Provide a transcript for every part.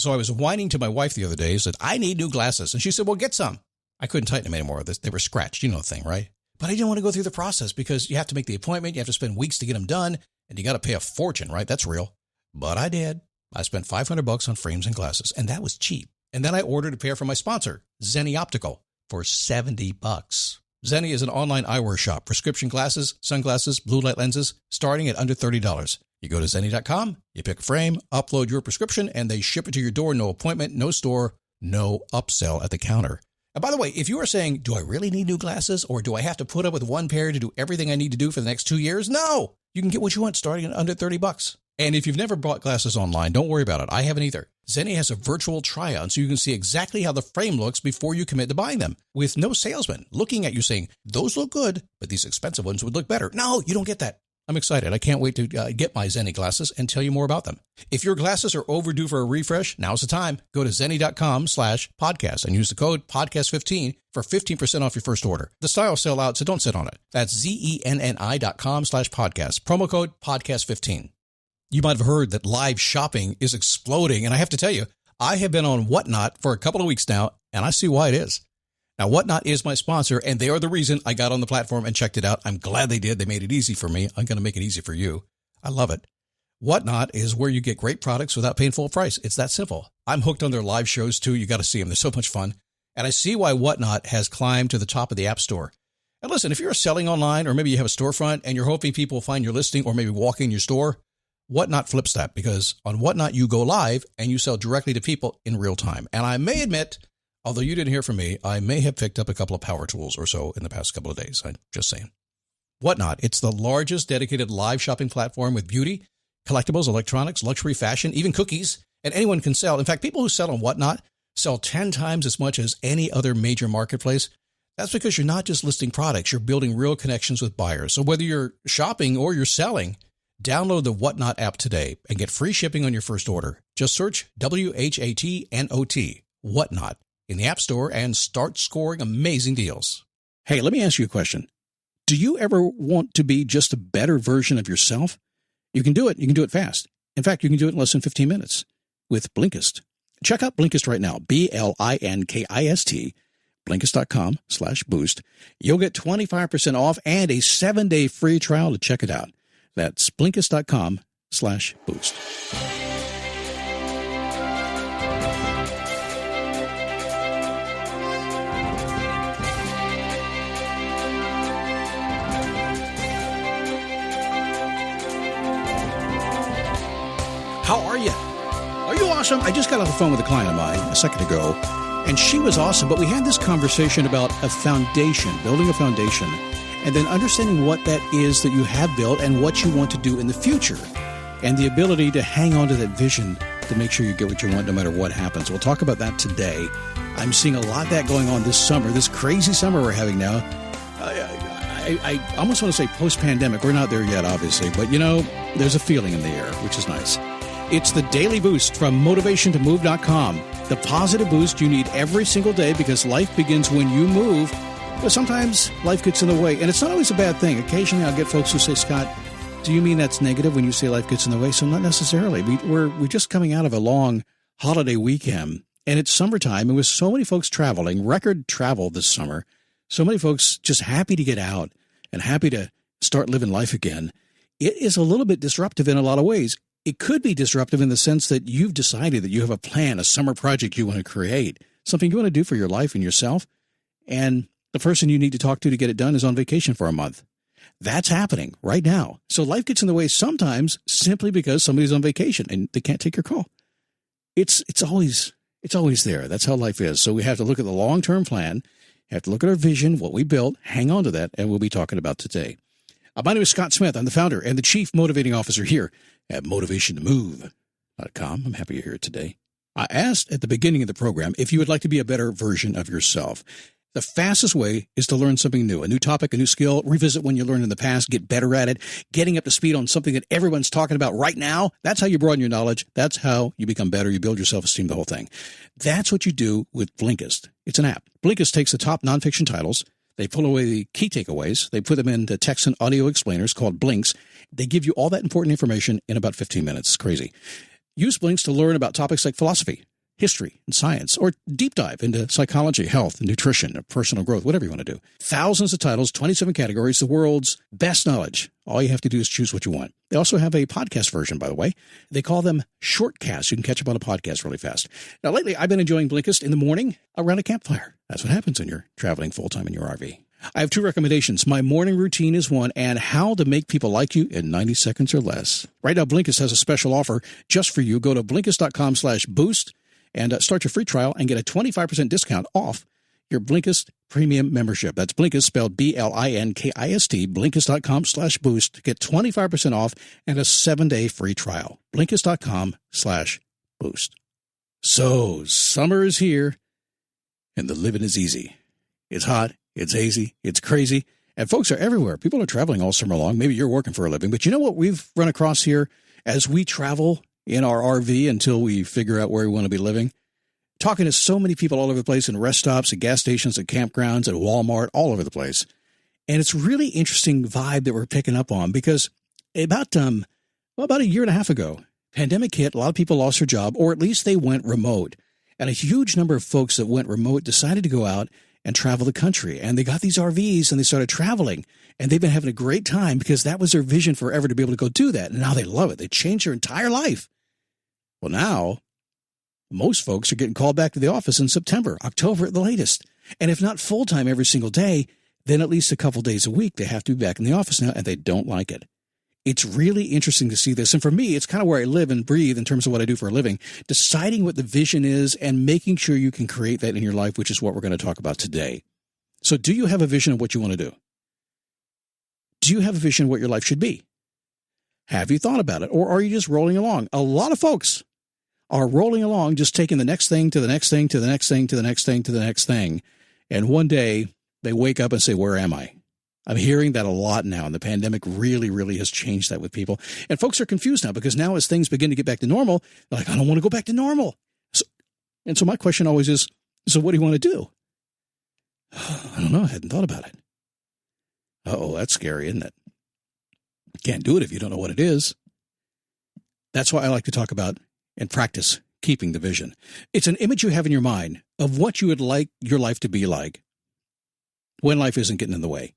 So I was whining to my wife the other day, said, I need new glasses. And she said, well, get some. I couldn't tighten them anymore. They were scratched. You know the thing, right? But I didn't want to go through the process because you have to make the appointment. You have to spend weeks to get them done. And you got to pay a fortune, right? That's real. But I did. I spent $500 on frames and glasses, and that was cheap. And then I ordered a pair from my sponsor, Zenni Optical, for $70. Zenni is an online eyewear shop. Prescription glasses, sunglasses, blue light lenses, starting at under $30. You go to Zenni.com, you pick a frame, upload your prescription, and they ship it to your door. No appointment, no store, no upsell at the counter. And by the way, if you are saying, do I really need new glasses, or do I have to put up with one pair to do everything I need to do for the next 2 years? No! You can get what you want starting at under $30. And if you've never bought glasses online, don't worry about it. I haven't either. Zenni has a virtual try-on so you can see exactly how the frame looks before you commit to buying them, with no salesman looking at you saying, those look good, but these expensive ones would look better. No, you don't get that. I'm excited. I can't wait to get my Zenni glasses and tell you more about them. If your glasses are overdue for a refresh, now's the time. Go to Zenni.com/podcast and use the code podcast15 for 15% off your first order. The styles sell out, so don't sit on it. That's Zenni.com/podcast. Promo code podcast15. You might have heard that live shopping is exploding, and I have to tell you, I have been on Whatnot for a couple of weeks now, and I see why it is. Now, Whatnot is my sponsor, and they are the reason I got on the platform and checked it out. I'm glad they did. They made it easy for me. I'm going to make it easy for you. I love it. Whatnot is where you get great products without paying full price. It's that simple. I'm hooked on their live shows, too. You got to see them. They're so much fun. And I see why Whatnot has climbed to the top of the App Store. And listen, if you're selling online, or maybe you have a storefront and you're hoping people will find your listing or maybe walk in your store, Whatnot flips that, because on Whatnot, you go live and you sell directly to people in real time. And I may admit, although you didn't hear from me, I may have picked up a couple of power tools or so in the past couple of days. I'm just saying. Whatnot, it's the largest dedicated live shopping platform with beauty, collectibles, electronics, luxury, fashion, even cookies, and anyone can sell. In fact, people who sell on Whatnot sell 10 times as much as any other major marketplace. That's because you're not just listing products, you're building real connections with buyers. So whether you're shopping or you're selling, download the Whatnot app today and get free shipping on your first order. Just search WHATNOT, Whatnot, in the App Store and start scoring amazing deals. Hey, let me ask you a question. Do you ever want to be just a better version of yourself? You can do it. You can do it fast. In fact, you can do it in less than 15 minutes with Blinkist. Check out Blinkist right now, Blinkist, Blinkist.com/boost. You'll get 25% off and a 7-day free trial to check it out. That's Blinkist.com/boost. How are you? Are you awesome? I just got off the phone with a client of mine a second ago, and she was awesome, but we had this conversation about a foundation, building a foundation, and then understanding what that is that you have built and what you want to do in the future, and the ability to hang on to that vision to make sure you get what you want no matter what happens. We'll talk about that today. I'm seeing a lot of that going on this summer, this crazy summer we're having now. I almost want to say post-pandemic. We're not there yet, obviously, but, you know, there's a feeling in the air, which is nice. It's the Daily Boost from motivationtomove.com, the positive boost you need every single day because life begins when you move. But sometimes life gets in the way, and it's not always a bad thing. Occasionally I'll get folks who say, Scott, do you mean that's negative when you say life gets in the way? So not necessarily. We're just coming out of a long holiday weekend, and it's summertime, and with so many folks traveling, record travel this summer, so many folks just happy to get out and happy to start living life again. It is a little bit disruptive in a lot of ways. It could be disruptive in the sense that you've decided that you have a plan, a summer project you want to create, something you want to do for your life and yourself, and the person you need to talk to get it done is on vacation for a month. That's happening right now. So life gets in the way sometimes simply because somebody's on vacation and they can't take your call. It's always there. That's how life is. So we have to look at the long-term plan, have to look at our vision, what we built, hang on to that, and we'll be talking about today. My name is Scott Smith. I'm the founder and the Chief Motivating Officer here at motivationtomove.com. I'm happy you're here today. I asked at the beginning of the program if you would like to be a better version of yourself. The fastest way is to learn something new, a new topic, a new skill, revisit one you learned in the past, get better at it, getting up to speed on something that everyone's talking about right now. That's how you broaden your knowledge. That's how you become better. You build your self-esteem, the whole thing. That's what you do with Blinkist. It's an app. Blinkist takes the top nonfiction titles. They pull away the key takeaways. They put them into text and audio explainers called Blinks. They give you all that important information in about 15 minutes. It's crazy. Use Blinks to learn about topics like philosophy, history and science, or deep dive into psychology, health, and nutrition, or personal growth, whatever you want to do. Thousands of titles, 27 categories, the world's best knowledge. All you have to do is choose what you want. They also have a podcast version, by the way. They call them shortcasts. You can catch up on a podcast really fast. Now, lately, I've been enjoying Blinkist in the morning around a campfire. That's what happens when you're traveling full-time in your RV. I have 2 recommendations. My morning routine is one, and how to make people like you in 90 seconds or less. Right now, Blinkist has a special offer just for you. Go to Blinkist.com/boost and start your free trial and get a 25% discount off your Blinkist premium membership. That's Blinkist, spelled Blinkist, Blinkist.com/boost to get 25% off and a 7-day free trial. Blinkist.com/boost. So, summer is here, and the living is easy. It's hot, it's hazy, it's crazy, and folks are everywhere. People are traveling all summer long. Maybe you're working for a living, but you know what we've run across here as we travel in our RV until we figure out where we want to be living? Talking to so many people all over the place in rest stops, at gas stations, at campgrounds, at Walmart, all over the place. And it's really interesting vibe that we're picking up on because about a year and a half ago, pandemic hit, a lot of people lost their job, or at least they went remote. And a huge number of folks that went remote decided to go out and travel the country. And they got these RVs and they started traveling. And they've been having a great time because that was their vision forever, to be able to go do that. And now they love it. They changed their entire life. Well, now most folks are getting called back to the office in September, October at the latest. And if not full-time every single day, then at least a couple days a week, they have to be back in the office now, and they don't like it. It's really interesting to see this. And for me, it's kind of where I live and breathe in terms of what I do for a living, deciding what the vision is and making sure you can create that in your life, which is what we're going to talk about today. So do you have a vision of what you want to do? Do you have a vision of what your life should be? Have you thought about it? Or are you just rolling along? A lot of folks are rolling along, just taking the next thing to the next thing to the next thing to the next thing to the next thing. And one day they wake up and say, where am I? I'm hearing that a lot now, and the pandemic really, really has changed that with people. And folks are confused now because now as things begin to get back to normal, they're like, I don't want to go back to normal. So my question always is, so what do you want to do? I don't know. I hadn't thought about it. Uh-oh, that's scary, isn't it? Can't do it if you don't know what it is. That's why I like to talk about and practice keeping the vision. It's an image you have in your mind of what you would like your life to be like when life isn't getting in the way,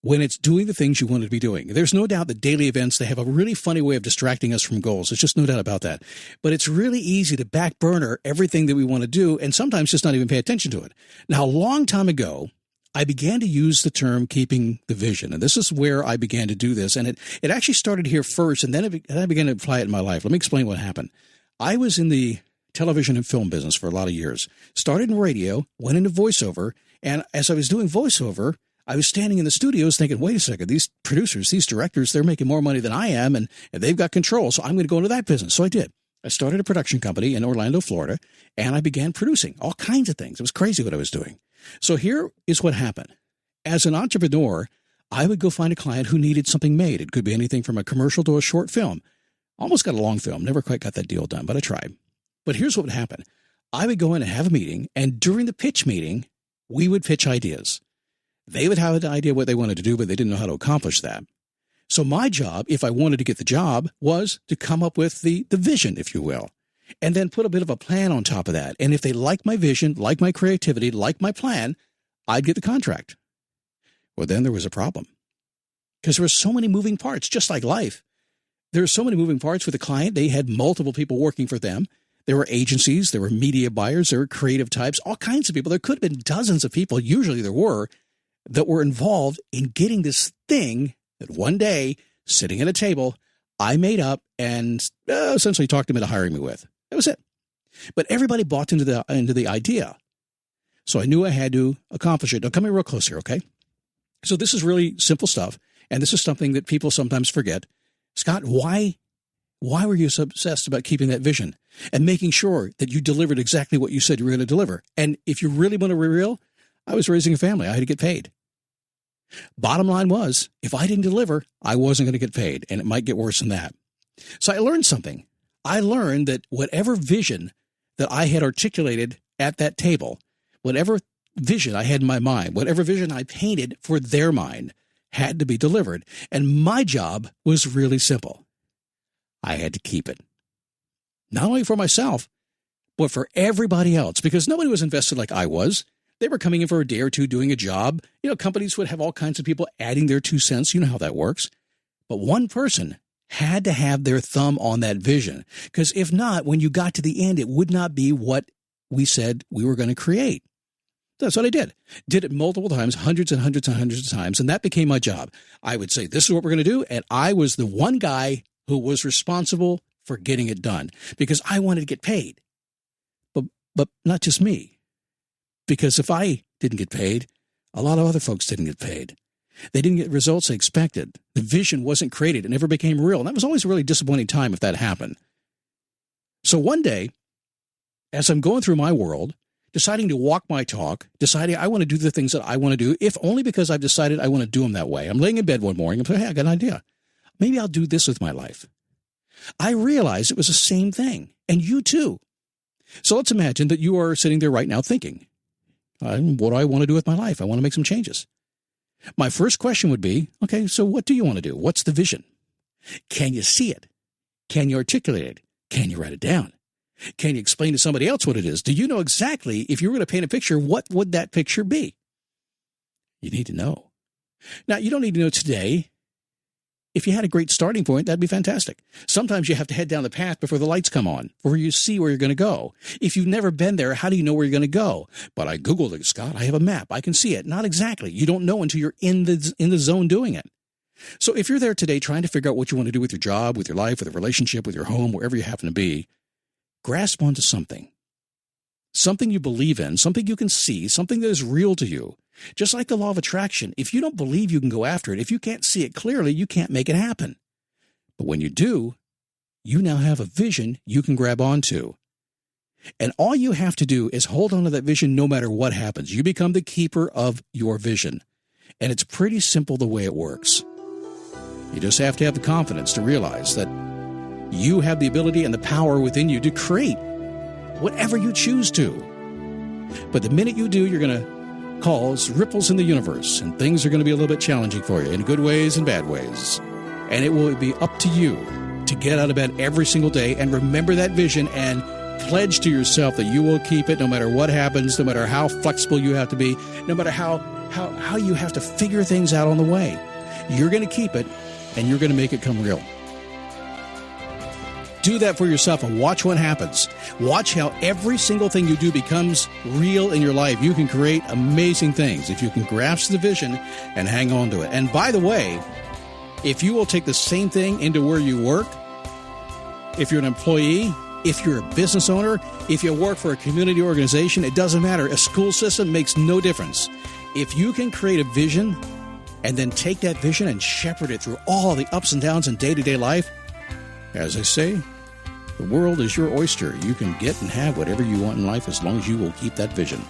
when it's doing the things you want it to be doing. There's no doubt that daily events, they have a really funny way of distracting us from goals. There's just no doubt about that. But it's really easy to back burner everything that we want to do and sometimes just not even pay attention to it. Now, a long time ago, I began to use the term keeping the vision. And this is where I began to do this. And it actually started here first, and then I began to apply it in my life. Let me explain what happened. I was in the television and film business for a lot of years. Started in radio, went into voiceover, and as I was doing voiceover, I was standing in the studios thinking, wait a second, these producers, these directors, they're making more money than I am, and they've got control, so I'm going to go into that business. So I did. I started a production company in Orlando, Florida, and I began producing all kinds of things. It was crazy what I was doing. So here is what happened. As an entrepreneur, I would go find a client who needed something made. It could be anything from a commercial to a short film. Almost got a long film. Never quite got that deal done, but I tried. But here's what would happen. I would go in and have a meeting, and during the pitch meeting, we would pitch ideas. They would have an idea what they wanted to do, but they didn't know how to accomplish that. So my job, if I wanted to get the job, was to come up with the vision, if you will, and then put a bit of a plan on top of that. And if they like my vision, like my creativity, like my plan, I'd get the contract. Well, then there was a problem because there were so many moving parts, just like life. There were so many moving parts with the client. They had multiple people working for them. There were agencies, there were media buyers, there were creative types, all kinds of people. There could have been dozens of people, usually there were, that were involved in getting this thing that one day, sitting at a table, I made up and essentially talked them into hiring me with. That was it. But everybody bought into the idea. So I knew I had to accomplish it. Now, come here real close here, okay? So this is really simple stuff, and this is something that people sometimes forget. Scott, why were you so obsessed about keeping that vision and making sure that you delivered exactly what you said you were going to deliver? And if you really want to be real, I was raising a family. I had to get paid. Bottom line was, if I didn't deliver, I wasn't going to get paid, and it might get worse than that. So I learned something. I learned that whatever vision that I had articulated at that table, whatever vision I had in my mind, whatever vision I painted for their mind, had to be delivered. And my job was really simple. I had to keep it. Not only for myself, but for everybody else, because nobody was invested like I was. They were coming in for a day or two doing a job. Companies would have all kinds of people adding their 2 cents. You know how that works. But one person had to have their thumb on that vision, because if not, when you got to the end, it would not be what we said we were going to create. That's what I did. Did it multiple times, hundreds and hundreds and hundreds of times, and that became my job. I would say, this is what we're going to do, and I was the one guy who was responsible for getting it done, because I wanted to get paid. But not just me, because if I didn't get paid, a lot of other folks didn't get paid. They didn't get results they expected. The vision wasn't created. It never became real. And that was always a really disappointing time if that happened. So one day, as I'm going through my world, deciding to walk my talk, deciding I want to do the things that I want to do, if only because I've decided I want to do them that way. I'm laying in bed one morning and I'm saying, hey, I got an idea. Maybe I'll do this with my life. I realized it was the same thing. And you too. So let's imagine that you are sitting there right now thinking, what do I want to do with my life? I want to make some changes. My first question would be, okay, so what do you want to do? What's the vision? Can you see it? Can you articulate it? Can you write it down? Can you explain to somebody else what it is? Do you know exactly, if you were going to paint a picture, what would that picture be? You need to know. Now, you don't need to know today. If you had a great starting point, that'd be fantastic. Sometimes you have to head down the path before the lights come on, before you see where you're going to go. If you've never been there, how do you know where you're going to go? But I Googled it, Scott. I have a map. I can see it. Not exactly. You don't know until you're in the zone doing it. So if you're there today trying to figure out what you want to do with your job, with your life, with a relationship, with your home, wherever you happen to be, grasp onto something. Something you believe in, something you can see, something that is real to you. Just like the law of attraction, if you don't believe you can go after it, if you can't see it clearly, you can't make it happen. But when you do, you now have a vision you can grab onto. And all you have to do is hold on to that vision no matter what happens. You become the keeper of your vision. And it's pretty simple the way it works. You just have to have the confidence to realize that you have the ability and the power within you to create whatever you choose to. But the minute you do, you're going to cause ripples in the universe, and things are going to be a little bit challenging for you in good ways and bad ways. And it will be up to you to get out of bed every single day and remember that vision and pledge to yourself that you will keep it no matter what happens, no matter how flexible you have to be, no matter how you have to figure things out on the way. You're going to keep it, and you're going to make it come real. Do that for yourself and watch what happens. Watch how every single thing you do becomes real in your life. You can create amazing things if you can grasp the vision and hang on to it. And by the way, if you will take the same thing into where you work, if you're an employee, if you're a business owner, if you work for a community organization, it doesn't matter. A school system makes no difference. If you can create a vision and then take that vision and shepherd it through all the ups and downs in day-to-day life, as I say, the world is your oyster. You can get and have whatever you want in life as long as you will keep that vision.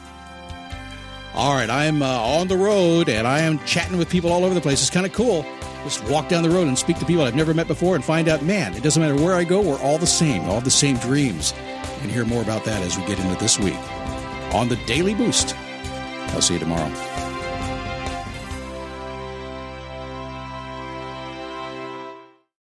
All right, I'm on the road, and I am chatting with people all over the place. It's kind of cool. Just walk down the road and speak to people I've never met before and find out, man, it doesn't matter where I go, we're all the same dreams. You can hear more about that as we get into this week on the Daily Boost. I'll see you tomorrow.